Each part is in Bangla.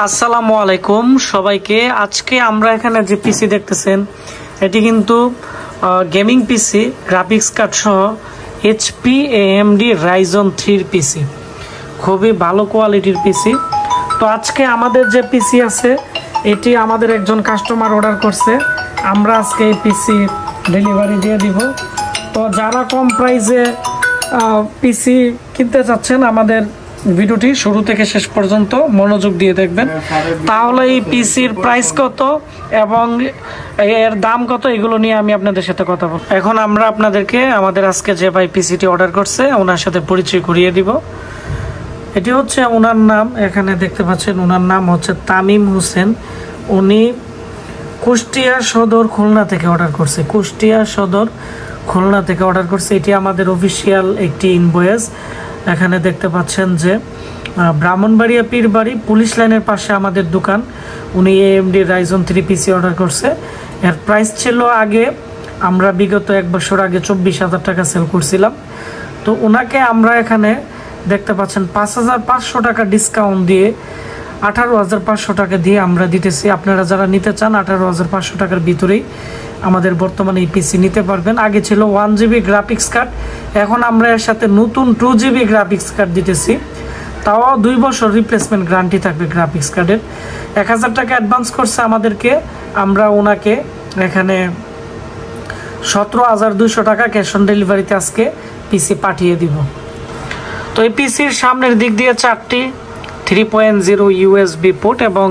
আসসালামু আলাইকুম সবাইকে। আজকে আমরা এখানে যে পিসি দেখতেছেন এটি কিন্তু গেমিং পিসি, গ্রাফিক্স কার্ড সহ HP AMD Ryzen 3 পিসি, খুবই ভালো কোয়ালিটির পিসি। তো আজকে আমাদের যে পিসি আছে এটি আমাদের একজন কাস্টমার অর্ডার করছে, আমরা আজকে এই পিসি ডেলিভারি দিয়ে দিব। তো যারা কম প্রাইসে পিসি কিনতে চাচ্ছেন আমাদের ভিডিওটি শুরু থেকে শেষ পর্যন্ত মনোযোগ দিয়ে দেখবেন, তাহলে এই পিসির প্রাইস কত এবং এর দাম কত এগুলো নিয়ে আমি আপনাদের সাথে কথা বলবো। এখন আমরা আপনাদেরকে আমাদের আজকে যে ভাই পিসিটি অর্ডার করছে ওনার সাথে পরিচয় করিয়ে দিব। এটি হচ্ছে ওনার নাম, এখানে দেখতে পাচ্ছেন ওনার নাম হচ্ছে তামিম হোসেন। উনি কুষ্টিয়া সদর খুলনা থেকে অর্ডার করছে, কুষ্টিয়া সদর খুলনা থেকে অর্ডার করছে। এটি আমাদের অফিসিয়াল একটি ইনভয়েস। এখানে দেখতে পাচ্ছেন যে ব্রাহ্মণবাড়িয়া পীরবাড়ি পুলিশ লাইনের পাশে আমাদের দোকান। উনি AMD Ryzen 3 পিসি অর্ডার করছে। এর প্রাইস ছিল আগে আমরা বিগত 1 বছর আগে 24,000 টাকা সেল করছিলাম। তো ওনাকে আমরা এখানে দেখতে পাচ্ছেন 5,500 টাকা ডিসকাউন্ট দিয়ে 18,500 টাকা দিয়ে আমরা দিতেছি। আপনারা যারা নিতে চান 18,500 টাকার ভিতরেই আমাদের বর্তমানে এই পিসি নিতে পারবেন। আগে ছিল 1GB গ্রাফিক্স কার্ড, এখন আমরা এর সাথে নতুন 2GB গ্রাফিক্স কার্ড দিতেছি, তাও 2 বছর রিপ্লেসমেন্ট গ্যারান্টি থাকবে গ্রাফিক্স কার্ডের। 1,000 টাকা অ্যাডভান্স করছে আমাদেরকে, আমরা ওনাকে এখানে 17,200 টাকা ক্যাশ অন ডেলিভারিতে আজকে পিসি পাঠিয়ে দিব। তো এই পিসির সামনের দিক দিয়ে 4টি 3.0 USB পোর্ট এবং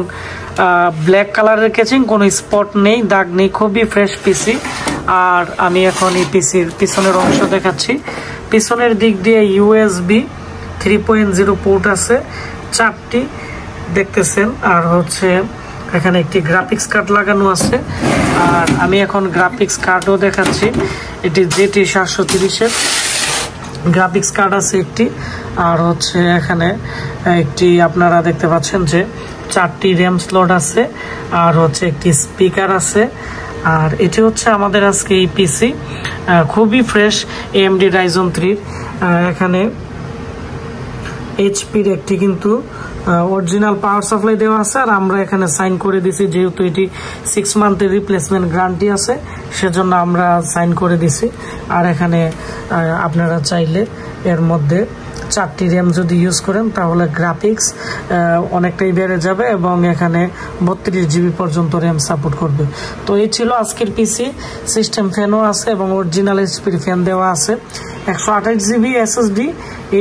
ব্ল্যাক কালারের কেচিং, কোনো স্পট নেই, দাগ নেই, খুবই ফ্রেশ পিসি। আর আমি এখন এই পিসির পিছনের অংশ দেখাচ্ছি। পিছনের দিক দিয়ে USB 3.0 পোর্ট আছে 4টি দেখতেছেন, আর হচ্ছে এখানে একটি গ্রাফিক্স কার্ড লাগানো আছে। আর আমি এখন গ্রাফিক্স কার্ডও দেখাচ্ছি, এটি GT 730-এর গ্রাফিক্স কার্ড আছে একটি। আর হচ্ছে এখানে একটি আপনারা দেখতে পাচ্ছেন যে 4টি র্যাম স্লট আছে, আর হচ্ছে একটি স্পিকার আছে। আর এটি হচ্ছে আমাদের আজকে এই পিসি, খুবই ফ্রেশ AMD Ryzen 3। এখানে HP-র একটি কিন্তু অরিজিনাল পাওয়ার সাপ্লাই দেওয়া আছে, আর আমরা এখানে সাইন করে দিছি, যেহেতু এটি 6 মান্থের রিপ্লেসমেন্ট গ্যারান্টি আছে সেজন্য আমরা সাইন করে দিছি। আর এখানে আপনারা চাইলে এর মধ্যে 4টি র্যাম যদি ইউজ করেন তাহলে গ্রাফিক্স অনেকটাই বেড়ে যাবে এবং এখানে 32GB পর্যন্ত র্যাম সাপোর্ট করবে। তো এই ছিল আজকের পিসি। সিস্টেম ফ্যানও আছে এবং অরিজিনাল HP-র ফ্যান দেওয়া আছে। 128GB SSD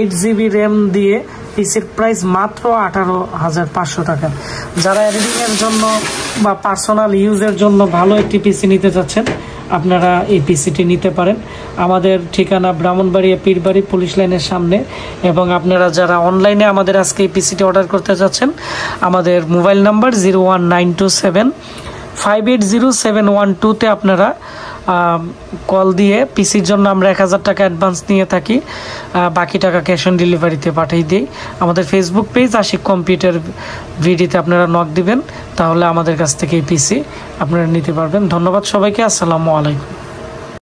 8GB র্যাম দিয়ে পিসির প্রাইস মাত্র 18,500 টাকা। যারা এডিটিংয়ের জন্য বা পার্সোনাল ইউজের জন্য ভালো একটি পিসি নিতে চাচ্ছেন আপনারা এই পিসিটি নিতে পারেন। আমাদের ঠিকানা ব্রাহ্মণবাড়িয়া পীরবাড়ি পুলিশ লাইনের সামনে। এবং আপনারা যারা অনলাইনে আমাদের আজকে এই পিসিটি অর্ডার করতে যাচ্ছেন আমাদের মোবাইল নাম্বার 01927580712-তে আপনারা কল দিয়ে পিসির জন্য আমরা 1,000 টাকা অ্যাডভান্স নিয়ে থাকি, বাকি টাকা ক্যাশ অন ডেলিভারিতে পাঠিয়ে দিই। আমাদের ফেসবুক পেজ আশিক কম্পিউটার ভিডিওতে আপনারা নক দিবেন, তাহলে আমাদের কাছ থেকে এই পিসি আপনারা নিতে পারবেন। ধন্যবাদ সবাইকে, আসসালামু আলাইকুম।